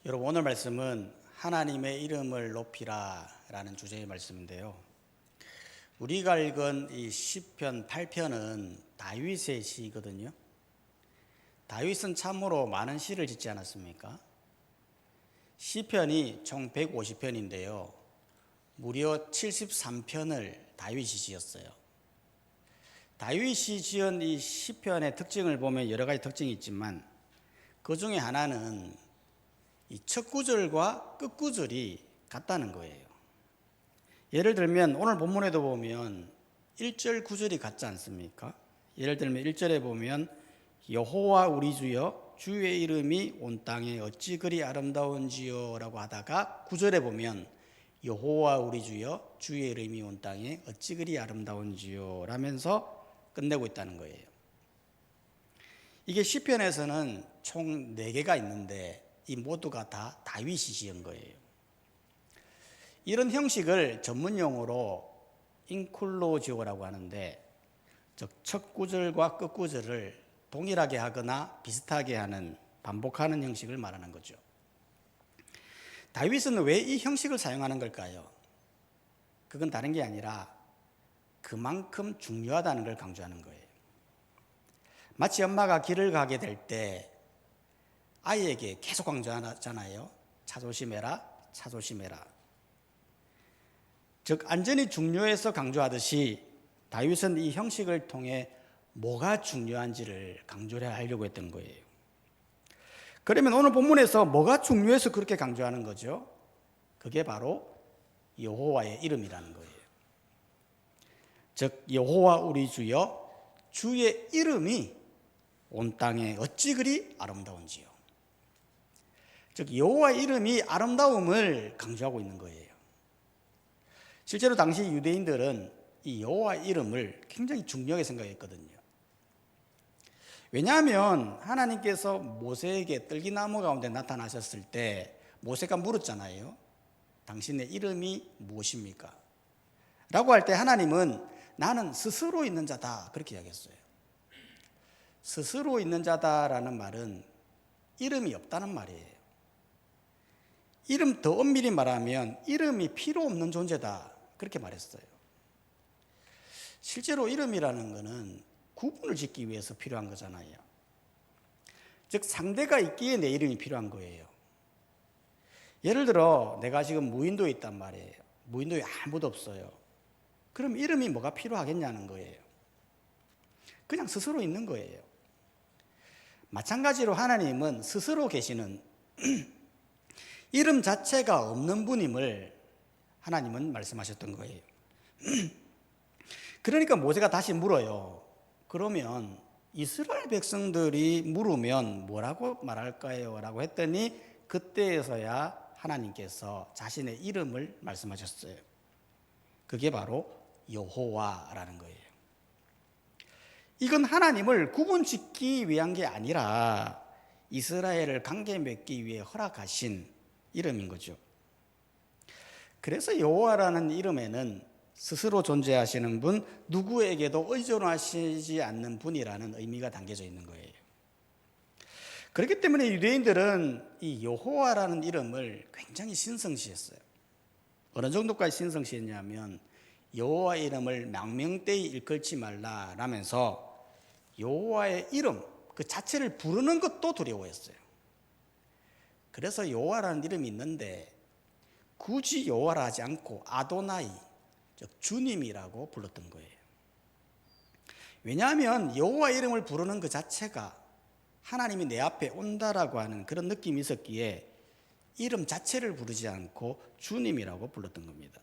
여러분, 오늘 말씀은 하나님의 이름을 높이라 라는 주제의 말씀인데요. 우리가 읽은 이 시편 8편은 다윗의 시거든요. 다윗은 참으로 많은 시를 짓지 않았습니까? 시편이 총 150편인데요. 무려 73편을 다윗이 지었어요. 다윗이 지은 이 시편의 특징을 보면 여러 가지 특징이 있지만 그 중에 하나는 이 첫 구절과 끝 구절이 같다는 거예요. 예를 들면 오늘 본문에도 보면 1절 구절이 같지 않습니까? 예를 들면 1절에 보면 여호와 우리 주여 주의 이름이 온 땅에 어찌 그리 아름다운지요 라고 하다가 9절에 보면 여호와 우리 주여 주의 이름이 온 땅에 어찌 그리 아름다운지요 라면서 끝내고 있다는 거예요. 이게 시편에서는 총 4개가 있는데 이 모두가 다 다윗이 지은 거예요. 이런 형식을 전문용어로 인클로지오라고 하는데, 즉 첫 구절과 끝 구절을 동일하게 하거나 비슷하게 하는, 반복하는 형식을 말하는 거죠. 다윗은 왜 이 형식을 사용하는 걸까요? 그건 다른 게 아니라 그만큼 중요하다는 걸 강조하는 거예요. 마치 엄마가 길을 가게 될 때 아이에게 계속 강조하잖아요. 차 조심해라, 차 조심해라. 즉 안전이 중요해서 강조하듯이 다윗은 이 형식을 통해 뭐가 중요한지를 강조를 하려고 했던 거예요. 그러면 오늘 본문에서 뭐가 중요해서 그렇게 강조하는 거죠? 그게 바로 여호와의 이름이라는 거예요. 즉 여호와 우리 주여 주의 이름이 온 땅에 어찌 그리 아름다운지요. 즉 여호와의 이름이 아름다움을 강조하고 있는 거예요. 실제로 당시 유대인들은 이 여호와의 이름을 굉장히 중요하게 생각했거든요. 왜냐하면 하나님께서 모세에게 떨기나무 가운데 나타나셨을 때 모세가 물었잖아요. 당신의 이름이 무엇입니까? 라고 할 때 하나님은 나는 스스로 있는 자다 그렇게 이야기했어요. 스스로 있는 자다라는 말은 이름이 없다는 말이에요. 이름 더 엄밀히 말하면 이름이 필요 없는 존재다 그렇게 말했어요. 실제로 이름이라는 것은 구분을 짓기 위해서 필요한 거잖아요. 즉 상대가 있기에 내 이름이 필요한 거예요. 예를 들어 내가 지금 무인도에 있단 말이에요. 무인도에 아무도 없어요. 그럼 이름이 뭐가 필요하겠냐는 거예요. 그냥 스스로 있는 거예요. 마찬가지로 하나님은 스스로 계시는 이름 자체가 없는 분임을 하나님은 말씀하셨던 거예요. 그러니까 모세가 다시 물어요. 그러면 이스라엘 백성들이 물으면 뭐라고 말할까요? 라고 했더니 그때에서야 하나님께서 자신의 이름을 말씀하셨어요. 그게 바로 여호와라는 거예요. 이건 하나님을 구분짓기 위한 게 아니라 이스라엘을 관계 맺기 위해 허락하신 이름인 거죠. 그래서 여호와라는 이름에는 스스로 존재하시는 분, 누구에게도 의존하시지 않는 분이라는 의미가 담겨져 있는 거예요. 그렇기 때문에 유대인들은 이 여호와라는 이름을 굉장히 신성시했어요. 어느 정도까지 신성시했냐면 여호와의 이름을 망명되이 일컬지 말라라면서 여호와의 이름 그 자체를 부르는 것도 두려워했어요. 그래서 여호와라는 이름이 있는데 굳이 여호와라 하지 않고 아도나이, 즉 주님이라고 불렀던 거예요. 왜냐하면 여호와의 이름을 부르는 그 자체가 하나님이 내 앞에 온다라고 하는 그런 느낌이 있었기에 이름 자체를 부르지 않고 주님이라고 불렀던 겁니다.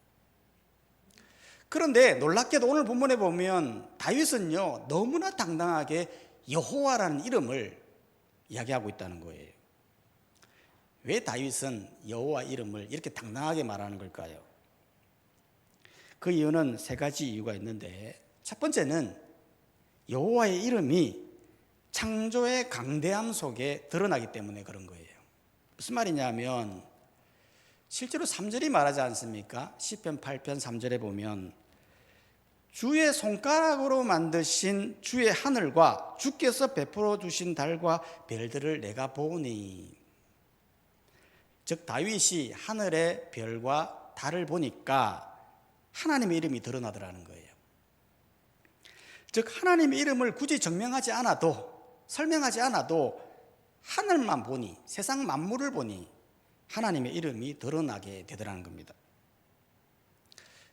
그런데 놀랍게도 오늘 본문에 보면 다윗은요 너무나 당당하게 여호와라는 이름을 이야기하고 있다는 거예요. 왜 다윗은 여호와 이름을 이렇게 당당하게 말하는 걸까요? 그 이유는 3가지 이유가 있는데, 첫 번째는 여호와의 이름이 창조의 강대함 속에 드러나기 때문에 그런 거예요. 무슨 말이냐면 실제로 3절이 말하지 않습니까? 시편 8편 3절에 보면 주의 손가락으로 만드신 주의 하늘과 주께서 베풀어 주신 달과 별들을 내가 보니, 즉 다윗이 하늘의 별과 달을 보니까 하나님의 이름이 드러나더라는 거예요. 즉 하나님의 이름을 굳이 설명하지 않아도 하늘만 보니, 세상 만물을 보니 하나님의 이름이 드러나게 되더라는 겁니다.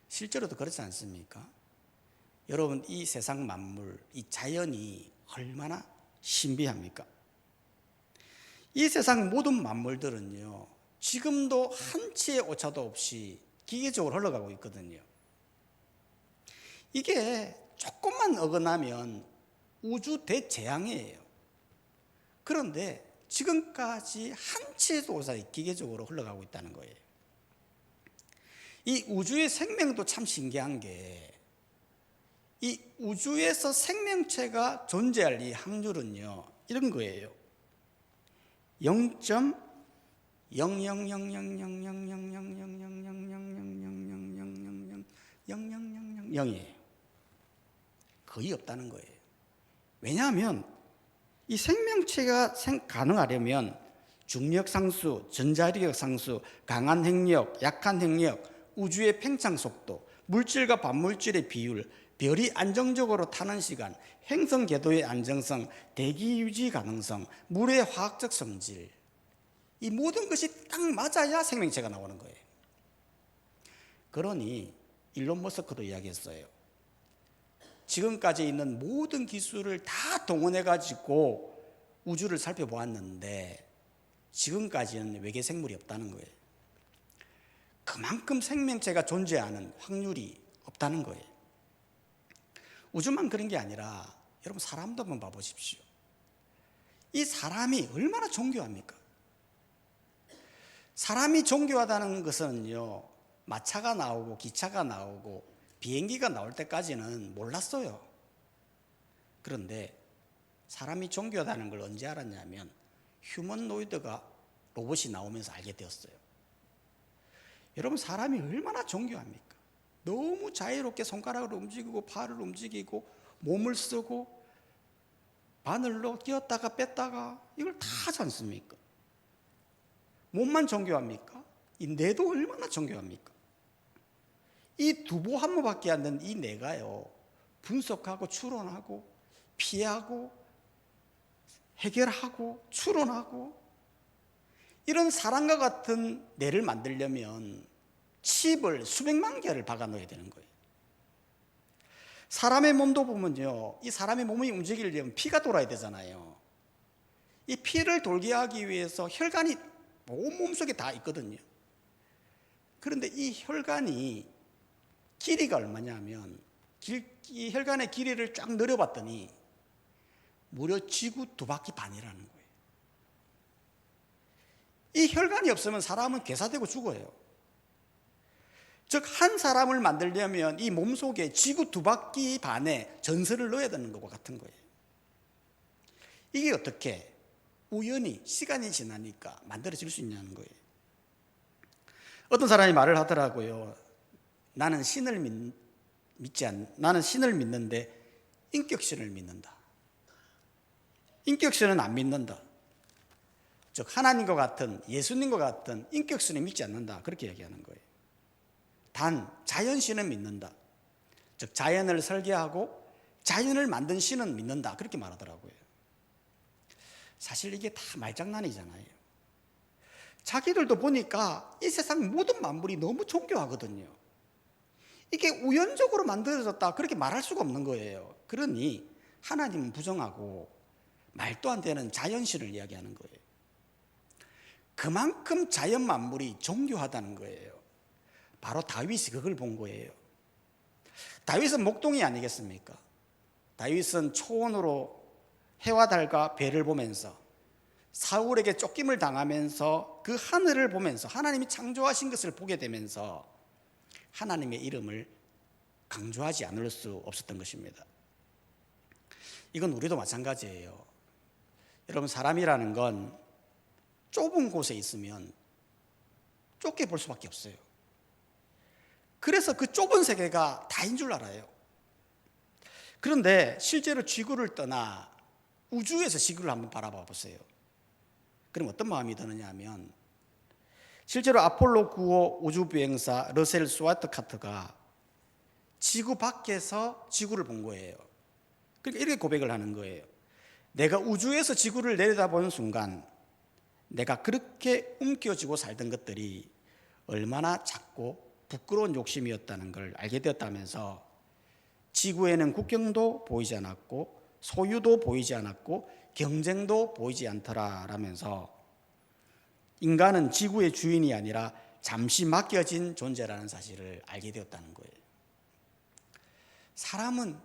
실제로도 그렇지 않습니까? 여러분, 이 세상 만물, 이 자연이 얼마나 신비합니까? 이 세상 모든 만물들은요, 지금도 한치의 오차도 없이 기계적으로 흘러가고 있거든요. 이게 조금만 어긋나면 우주 대재앙이에요. 그런데 지금까지 한치도 오차도 기계적으로 흘러가고 있다는 거예요. 이 우주의 생명도 참 신기한 게, 이 우주에서 생명체가 존재할 이 확률은요, 이런 거예요. 0.000000000000000000000000000이에요. 거의 없다는 거예요. 왜냐하면 이 생명체가 가능하려면 중력 상수, 전자력 상수, 강한 핵력, 약한 핵력, 우주의 팽창 속도, 물질과 반물질의 비율, 별이 안정적으로 타는 시간, 행성 궤도의 안정성, 대기 유지 가능성, 물의 화학적 성질, 이 모든 것이 딱 맞아야 생명체가 나오는 거예요. 그러니 일론 머스크도 이야기했어요. 지금까지 있는 모든 기술을 다 동원해 가지고 우주를 살펴보았는데 지금까지는 외계 생물이 없다는 거예요. 그만큼 생명체가 존재하는 확률이 없다는 거예요. 우주만 그런 게 아니라 여러분, 사람도 한번 봐보십시오. 이 사람이 얼마나 정교합니까? 사람이 정교하다는 것은요, 마차가 나오고 기차가 나오고 비행기가 나올 때까지는 몰랐어요. 그런데 사람이 정교하다는 걸 언제 알았냐면 휴머노이드가 로봇이 나오면서 알게 되었어요. 여러분, 사람이 얼마나 정교합니까? 너무 자유롭게 손가락을 움직이고 팔을 움직이고 몸을 쓰고 바늘로 끼었다가 뺐다가 이걸 다 하지 않습니까? 몸만 정교합니까? 이 뇌도 얼마나 정교합니까? 이 두부 한 모밖에 안 되는 이 뇌가요, 분석하고 추론하고 피하고 해결하고 추론하고, 이런 사람과 같은 뇌를 만들려면 칩을 수백만 개를 박아 넣어야 되는 거예요. 사람의 몸도 보면요, 이 사람의 몸이 움직이려면 피가 돌아야 되잖아요. 이 피를 돌게 하기 위해서 혈관이 온 몸속에 다 있거든요. 그런데 이 혈관이 길이가 얼마냐면, 이 혈관의 길이를 쫙 늘려봤더니 무려 지구 2바퀴 반이라는 거예요. 이 혈관이 없으면 사람은 괴사되고 죽어요. 즉 한 사람을 만들려면 이 몸속에 지구 2바퀴 반에 전설을 넣어야 되는 것과 같은 거예요. 이게 어떻게 우연히 시간이 지나니까 만들어질 수 있냐는 거예요. 어떤 사람이 말을 하더라고요. 나는 신을 믿는데 인격신을 믿는다. 인격신은 안 믿는다. 즉 하나님과 같은, 예수님과 같은 인격신을 믿지 않는다. 그렇게 얘기하는 거예요. 단 자연신은 믿는다. 즉 자연을 설계하고 자연을 만든 신은 믿는다. 그렇게 말하더라고요. 사실 이게 다 말장난이잖아요. 자기들도 보니까 이 세상 모든 만물이 너무 존귀하거든요. 이게 우연적으로 만들어졌다 그렇게 말할 수가 없는 거예요. 그러니 하나님은 부정하고 말도 안 되는 자연신을 이야기하는 거예요. 그만큼 자연 만물이 존귀하다는 거예요. 바로 다윗이 그걸 본 거예요. 다윗은 목동이 아니겠습니까? 다윗은 초원으로 해와 달과 별을 보면서 사울에게 쫓김을 당하면서 그 하늘을 보면서 하나님이 창조하신 것을 보게 되면서 하나님의 이름을 강조하지 않을 수 없었던 것입니다. 이건 우리도 마찬가지예요. 여러분, 사람이라는 건 좁은 곳에 있으면 좁게 볼 수밖에 없어요. 그래서 그 좁은 세계가 다인 줄 알아요. 그런데 실제로 지구를 떠나 우주에서 지구를 한번 바라봐 보세요. 그럼 어떤 마음이 드느냐 하면 실제로 아폴로 9호 우주비행사 러셀 스와트카트가 지구 밖에서 지구를 본 거예요. 그러니까 이렇게 고백을 하는 거예요. 내가 우주에서 지구를 내려다보는 순간 내가 그렇게 움켜쥐고 살던 것들이 얼마나 작고 부끄러운 욕심이었다는 걸 알게 되었다면서 지구에는 국경도 보이지 않았고 소유도 보이지 않았고 경쟁도 보이지 않더라라면서 인간은 지구의 주인이 아니라 잠시 맡겨진 존재라는 사실을 알게 되었다는 거예요. 사람은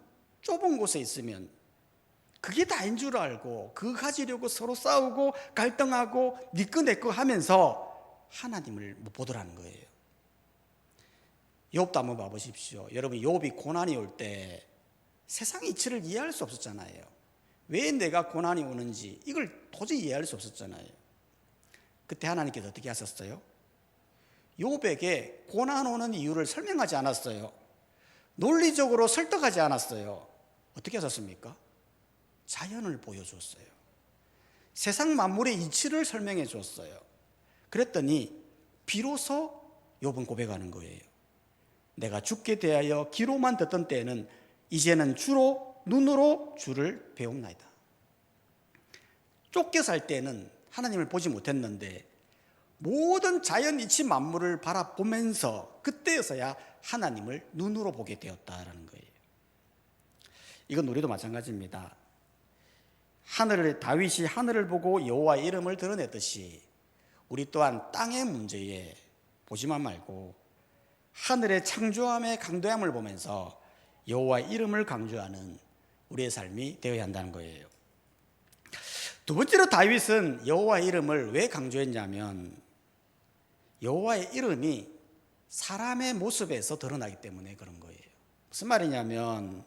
좁은 곳에 있으면 그게 다인 줄 알고 그거 가지려고 서로 싸우고 갈등하고 니꺼 내꺼 하면서 하나님을 못 보더라는 거예요. 욥도 한번 봐보십시오. 여러분, 욥이 고난이 올 때 세상의 이치를 이해할 수 없었잖아요. 왜 내가 고난이 오는지 이걸 도저히 이해할 수 없었잖아요. 그때 하나님께서 어떻게 하셨어요? 욥에게 고난 오는 이유를 설명하지 않았어요. 논리적으로 설득하지 않았어요. 어떻게 하셨습니까? 자연을 보여줬어요. 세상 만물의 이치를 설명해 줬어요. 그랬더니 비로소 욥은 고백하는 거예요. 내가 죽게 대하여 귀로만 듣던 때에는 이제는 주로 눈으로 주를 배웁나이다. 쫓겨 살 때는 하나님을 보지 못했는데 모든 자연 이치 만물을 바라보면서 그때여서야 하나님을 눈으로 보게 되었다라는 거예요. 이건 우리도 마찬가지입니다. 다윗이 하늘을 보고 여호와의 이름을 드러냈듯이 우리 또한 땅의 문제에 보지만 말고 하늘의 창조함의 강도함을 보면서 여호와의 이름을 강조하는 우리의 삶이 되어야 한다는 거예요. 두 번째로 다윗은 여호와의 이름을 왜 강조했냐면 여호와의 이름이 사람의 모습에서 드러나기 때문에 그런 거예요. 무슨 말이냐면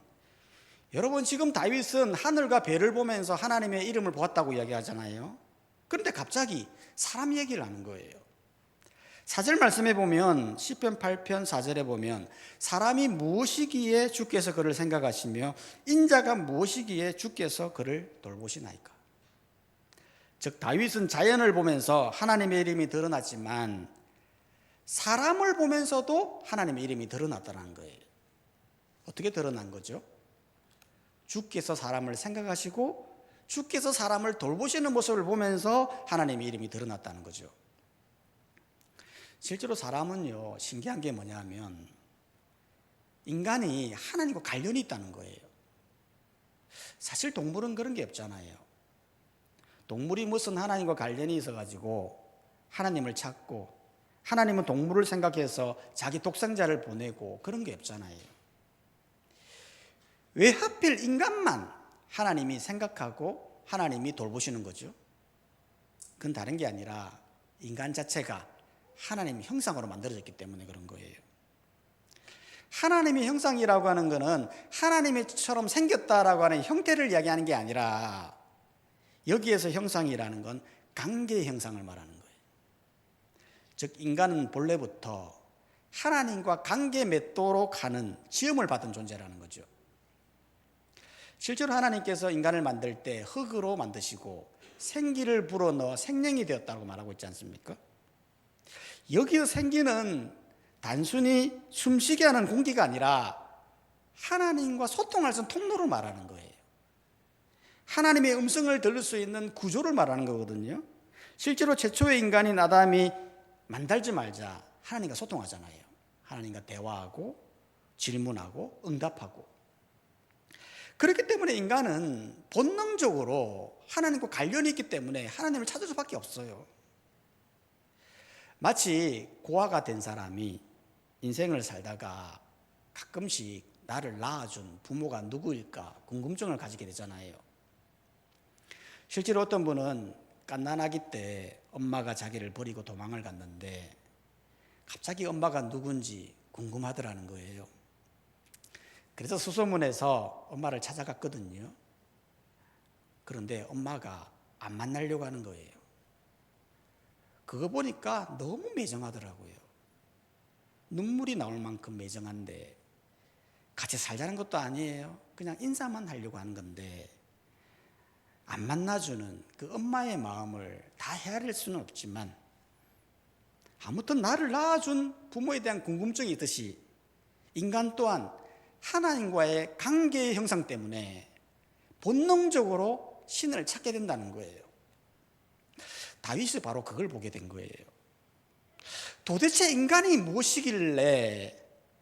여러분, 지금 다윗은 하늘과 별을 보면서 하나님의 이름을 보았다고 이야기하잖아요. 그런데 갑자기 사람 얘기를 하는 거예요. 4절 말씀에 보면 시편 8편 4절에 보면 사람이 무엇이기에 주께서 그를 생각하시며 인자가 무엇이기에 주께서 그를 돌보시나이까. 즉 다윗은 자연을 보면서 하나님의 이름이 드러났지만 사람을 보면서도 하나님의 이름이 드러났다는 거예요. 어떻게 드러난 거죠? 주께서 사람을 생각하시고 주께서 사람을 돌보시는 모습을 보면서 하나님의 이름이 드러났다는 거죠. 실제로 사람은요, 신기한 게 뭐냐면 인간이 하나님과 관련이 있다는 거예요. 사실 동물은 그런 게 없잖아요. 동물이 무슨 하나님과 관련이 있어가지고 하나님을 찾고 하나님은 동물을 생각해서 자기 독생자를 보내고 그런 게 없잖아요. 왜 하필 인간만 하나님이 생각하고 하나님이 돌보시는 거죠? 그건 다른 게 아니라 인간 자체가 하나님의 형상으로 만들어졌기 때문에 그런 거예요. 하나님의 형상이라고 하는 것은 하나님처럼 생겼다라고 하는 형태를 이야기하는 게 아니라 여기에서 형상이라는 건 관계의 형상을 말하는 거예요. 즉 인간은 본래부터 하나님과 관계 맺도록 하는 지음을 받은 존재라는 거죠. 실제로 하나님께서 인간을 만들 때 흙으로 만드시고 생기를 불어넣어 생명이 되었다고 말하고 있지 않습니까? 여기서 생기는 단순히 숨쉬게 하는 공기가 아니라 하나님과 소통할 수 있는 통로를 말하는 거예요. 하나님의 음성을 들을 수 있는 구조를 말하는 거거든요. 실제로 최초의 인간인 아담이 만들지 말자 하나님과 소통하잖아요. 하나님과 대화하고 질문하고 응답하고. 그렇기 때문에 인간은 본능적으로 하나님과 관련이 있기 때문에 하나님을 찾을 수밖에 없어요. 마치 고아가 된 사람이 인생을 살다가 가끔씩 나를 낳아준 부모가 누구일까 궁금증을 가지게 되잖아요. 실제로 어떤 분은 갓난아기 때 엄마가 자기를 버리고 도망을 갔는데 갑자기 엄마가 누군지 궁금하더라는 거예요. 그래서 수소문해서 엄마를 찾아갔거든요. 그런데 엄마가 안 만나려고 하는 거예요. 그거 보니까 너무 매정하더라고요. 눈물이 나올 만큼 매정한데 같이 살자는 것도 아니에요. 그냥 인사만 하려고 하는 건데 안 만나주는 그 엄마의 마음을 다 헤아릴 수는 없지만 아무튼 나를 낳아준 부모에 대한 궁금증이 있듯이 인간 또한 하나님과의 관계의 형상 때문에 본능적으로 신을 찾게 된다는 거예요. 다윗이 바로 그걸 보게 된 거예요. 도대체 인간이 무엇이길래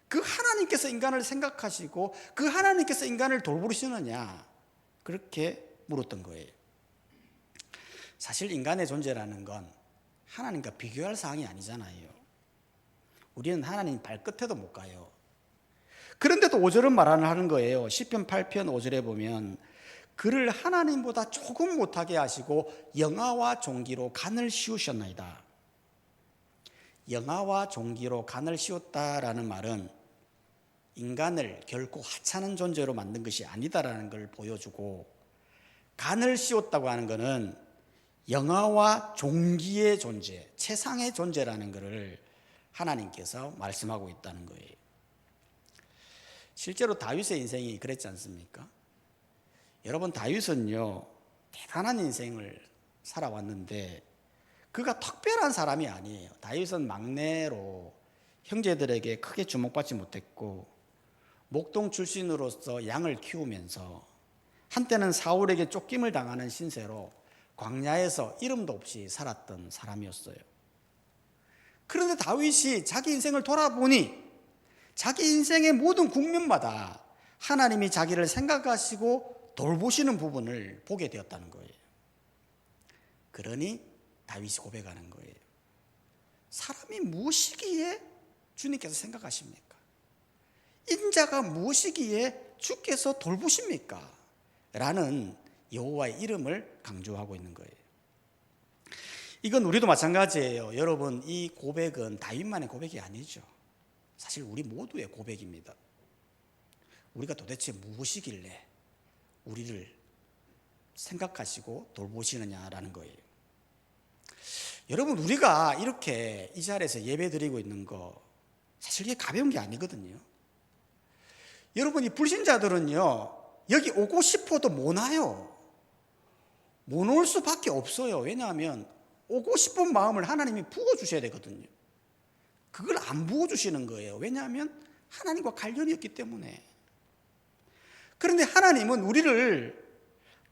그 하나님께서 인간을 생각하시고 그 하나님께서 인간을 돌보시느냐, 그렇게 물었던 거예요. 사실 인간의 존재라는 건 하나님과 비교할 사항이 아니잖아요. 우리는 하나님 발끝에도 못 가요. 그런데도 5절은 말하는 거예요. 시편 8편 5절에 보면 그를 하나님보다 조금 못하게 하시고 영아와 종기로 간을 씌우셨나이다. 영아와 종기로 간을 씌웠다라는 말은 인간을 결코 하찮은 존재로 만든 것이 아니다라는 걸 보여주고, 간을 씌웠다고 하는 것은 영아와 종기의 존재, 최상의 존재라는 것을 하나님께서 말씀하고 있다는 거예요. 실제로 다윗의 인생이 그랬지 않습니까? 여러분, 다윗은요 대단한 인생을 살아왔는데 그가 특별한 사람이 아니에요. 다윗은 막내로 형제들에게 크게 주목받지 못했고 목동 출신으로서 양을 키우면서 한때는 사울에게 쫓김을 당하는 신세로 광야에서 이름도 없이 살았던 사람이었어요. 그런데 다윗이 자기 인생을 돌아보니 자기 인생의 모든 국면마다 하나님이 자기를 생각하시고 돌보시는 부분을 보게 되었다는 거예요. 그러니 다윗이 고백하는 거예요. 사람이 무엇이기에 주님께서 생각하십니까? 인자가 무엇이기에 주께서 돌보십니까? 라는 여호와의 이름을 강조하고 있는 거예요. 이건 우리도 마찬가지예요. 여러분, 이 고백은 다윗만의 고백이 아니죠. 사실 우리 모두의 고백입니다. 우리가 도대체 무엇이길래 우리를 생각하시고 돌보시느냐라는 거예요. 여러분, 우리가 이렇게 이 자리에서 예배 드리고 있는 거 사실 이게 가벼운 게 아니거든요. 여러분, 이 불신자들은요 여기 오고 싶어도 못 와요. 못 올 수밖에 없어요. 왜냐하면 오고 싶은 마음을 하나님이 부어주셔야 되거든요. 그걸 안 부어주시는 거예요. 왜냐하면 하나님과 관련이 없기 때문에. 그런데 하나님은 우리를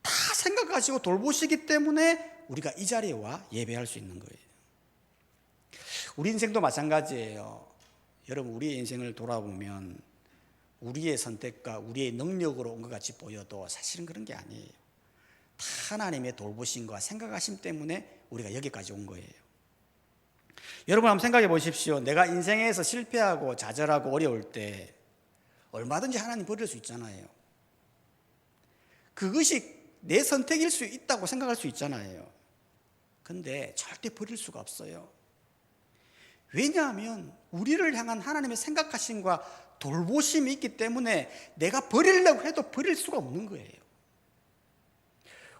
다 생각하시고 돌보시기 때문에 우리가 이 자리에 와 예배할 수 있는 거예요. 우리 인생도 마찬가지예요. 여러분, 우리의 인생을 돌아보면 우리의 선택과 우리의 능력으로 온 것 같이 보여도 사실은 그런 게 아니에요. 다 하나님의 돌보심과 생각하심 때문에 우리가 여기까지 온 거예요. 여러분, 한번 생각해 보십시오. 내가 인생에서 실패하고 좌절하고 어려울 때 얼마든지 하나님 버릴 수 있잖아요. 그것이 내 선택일 수 있다고 생각할 수 있잖아요. 근데 절대 버릴 수가 없어요. 왜냐하면 우리를 향한 하나님의 생각하심과 돌보심이 있기 때문에 내가 버리려고 해도 버릴 수가 없는 거예요.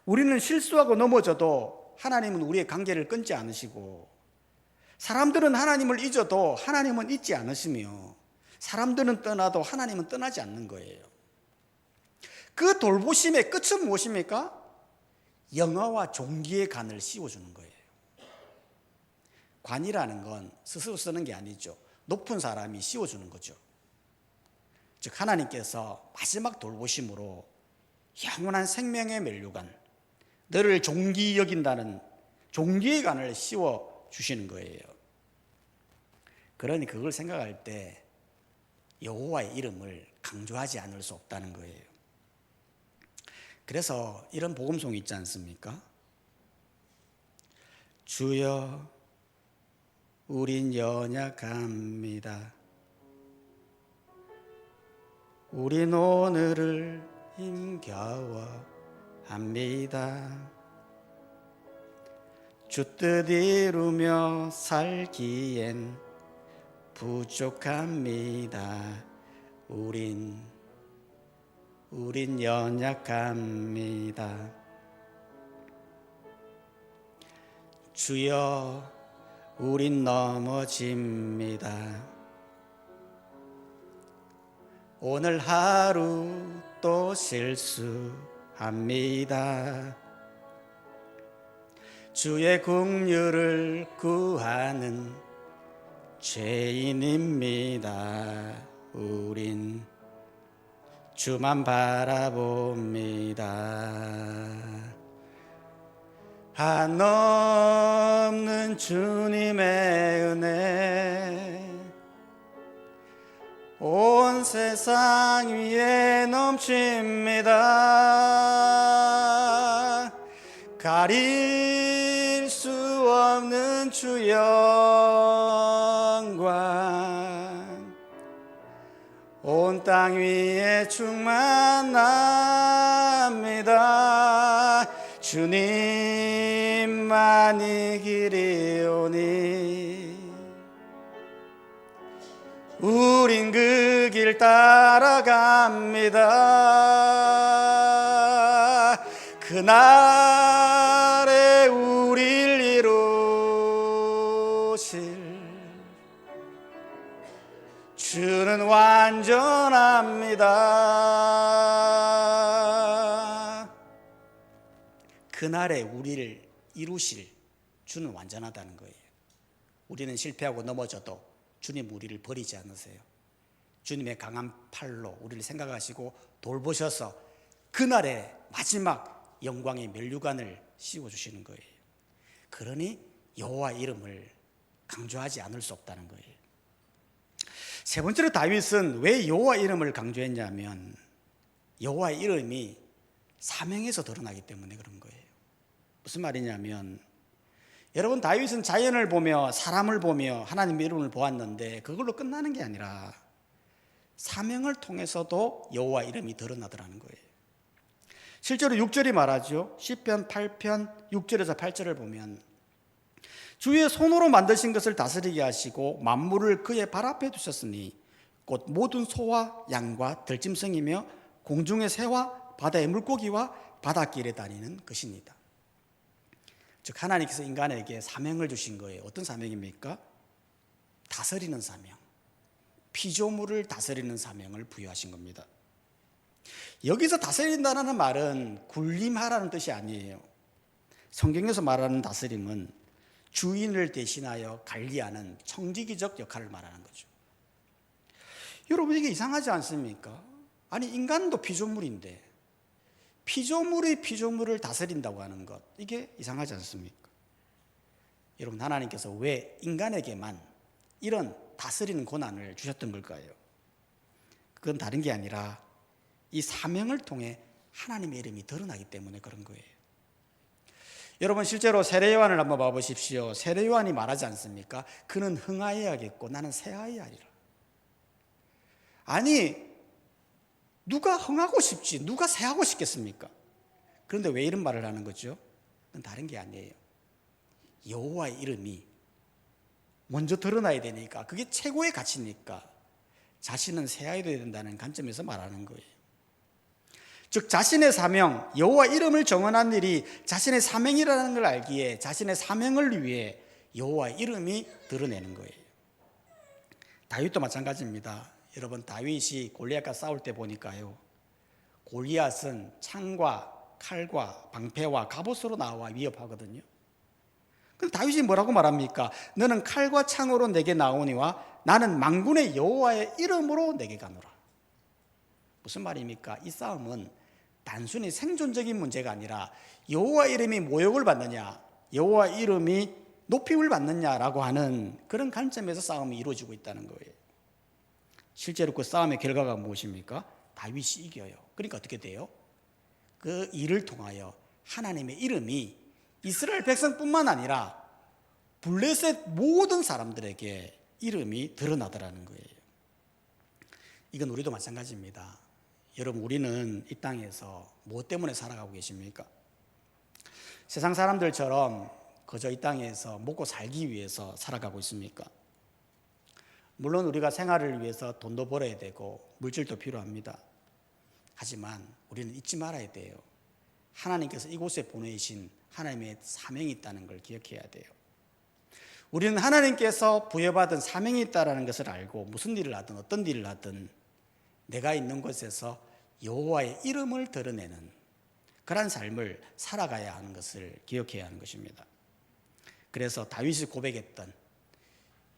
우리는 실수하고 넘어져도 하나님은 우리의 관계를 끊지 않으시고, 사람들은 하나님을 잊어도 하나님은 잊지 않으시며, 사람들은 떠나도 하나님은 떠나지 않는 거예요. 그 돌보심의 끝은 무엇입니까? 영아와 종기의 간을 씌워주는 거예요. 관이라는 건 스스로 쓰는 게 아니죠. 높은 사람이 씌워주는 거죠. 즉 하나님께서 마지막 돌보심으로 영원한 생명의 면류관, 너를 종기 여긴다는 종기의 간을 씌워주시는 거예요. 그러니 그걸 생각할 때 여호와의 이름을 강조하지 않을 수 없다는 거예요. 그래서 이런 복음송이 있지 않습니까? 주여 우린 연약합니다. 우린 오늘을 힘겨워합니다. 주 뜻 이루며 살기엔 부족합니다. 우린 연약합니다. 주여 우린 넘어집니다. 오늘 하루 또 실수합니다. 주의 긍휼을 구하는 죄인입니다. 우린 주만 바라봅니다. 한없는 주님의 은혜 온 세상 위에 넘칩니다. 가릴 수 없는 주 영광 온 땅 위에 충만합니다. 주님만이 길이오니 우린 그 길 따라갑니다. 그날에 우릴 이루실 주는 완전합니다. 그날에 우리를 이루실 주는 완전하다는 거예요. 우리는 실패하고 넘어져도 주님 우리를 버리지 않으세요. 주님의 강한 팔로 우리를 생각하시고 돌보셔서 그날에 마지막 영광의 면류관을 씌워주시는 거예요. 그러니 여호와 이름을 강조하지 않을 수 없다는 거예요. 세 번째로 다윗은 왜 여호와 이름을 강조했냐면 여호와 이름이 사명에서 드러나기 때문에 그런 거예요. 무슨 말이냐면 여러분, 다윗은 자연을 보며 사람을 보며 하나님의 이름을 보았는데 그걸로 끝나는 게 아니라 사명을 통해서도 여호와 이름이 드러나더라는 거예요. 실제로 6절이 말하죠. 시편 8편 6절에서 8절을 보면 주의 손으로 만드신 것을 다스리게 하시고 만물을 그의 발 앞에 두셨으니 곧 모든 소와 양과 들짐승이며 공중의 새와 바다의 물고기와 바닷길에 다니는 것입니다. 즉 하나님께서 인간에게 사명을 주신 거예요. 어떤 사명입니까? 다스리는 사명, 피조물을 다스리는 사명을 부여하신 겁니다. 여기서 다스린다는 말은 군림하라는 뜻이 아니에요. 성경에서 말하는 다스림은 주인을 대신하여 관리하는 청지기적 역할을 말하는 거죠. 여러분, 이게 이상하지 않습니까? 아니, 인간도 피조물인데 피조물이 피조물을 다스린다고 하는 것, 이게 이상하지 않습니까? 여러분, 하나님께서 왜 인간에게만 이런 다스리는 권한을 주셨던 걸까요? 그건 다른 게 아니라 이 사명을 통해 하나님의 이름이 드러나기 때문에 그런 거예요. 여러분, 실제로 세례 요한을 한번 봐보십시오. 세례 요한이 말하지 않습니까? 그는 흥하여야겠고 나는 쇠하여야리라. 아니, 누가 흥하고 싶지 누가 쇠하고 싶겠습니까? 그런데 왜 이런 말을 하는 거죠? 그건 다른 게 아니에요. 여호와의 이름이 먼저 드러나야 되니까, 그게 최고의 가치니까 자신은 쇠하여야 된다는 관점에서 말하는 거예요. 즉 자신의 사명, 여호와 이름을 정언한 일이 자신의 사명이라는 걸 알기에 자신의 사명을 위해 여호와의 이름이 드러내는 거예요. 다윗도 마찬가지입니다. 여러분, 다윗이 골리앗과 싸울 때 보니까요, 골리앗은 창과 칼과 방패와 갑옷으로 나와 위협하거든요. 그럼 다윗이 뭐라고 말합니까? 너는 칼과 창으로 내게 나오니와 나는 만군의 여호와의 이름으로 내게 가노라. 무슨 말입니까? 이 싸움은 단순히 생존적인 문제가 아니라 여호와 이름이 모욕을 받느냐, 여호와 이름이 높임을 받느냐라고 하는 그런 관점에서 싸움이 이루어지고 있다는 거예요. 실제로 그 싸움의 결과가 무엇입니까? 다윗이 이겨요. 그러니까 어떻게 돼요? 그 일을 통하여 하나님의 이름이 이스라엘 백성뿐만 아니라 블레셋 모든 사람들에게 이름이 드러나더라는 거예요. 이건 우리도 마찬가지입니다. 여러분, 우리는 이 땅에서 무엇 때문에 살아가고 계십니까? 세상 사람들처럼 그저 이 땅에서 먹고 살기 위해서 살아가고 있습니까? 물론 우리가 생활을 위해서 돈도 벌어야 되고 물질도 필요합니다. 하지만 우리는 잊지 말아야 돼요. 하나님께서 이곳에 보내신 하나님의 사명이 있다는 걸 기억해야 돼요. 우리는 하나님께서 부여받은 사명이 있다는 것을 알고 무슨 일을 하든 어떤 일을 하든 내가 있는 곳에서 여호와의 이름을 드러내는 그런 삶을 살아가야 하는 것을 기억해야 하는 것입니다. 그래서 다윗이 고백했던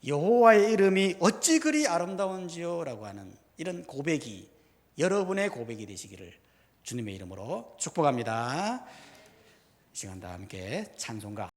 여호와의 이름이 어찌 그리 아름다운지요 라고 하는 이런 고백이 여러분의 고백이 되시기를 주님의 이름으로 축복합니다. 이 시간 다 함께 찬송가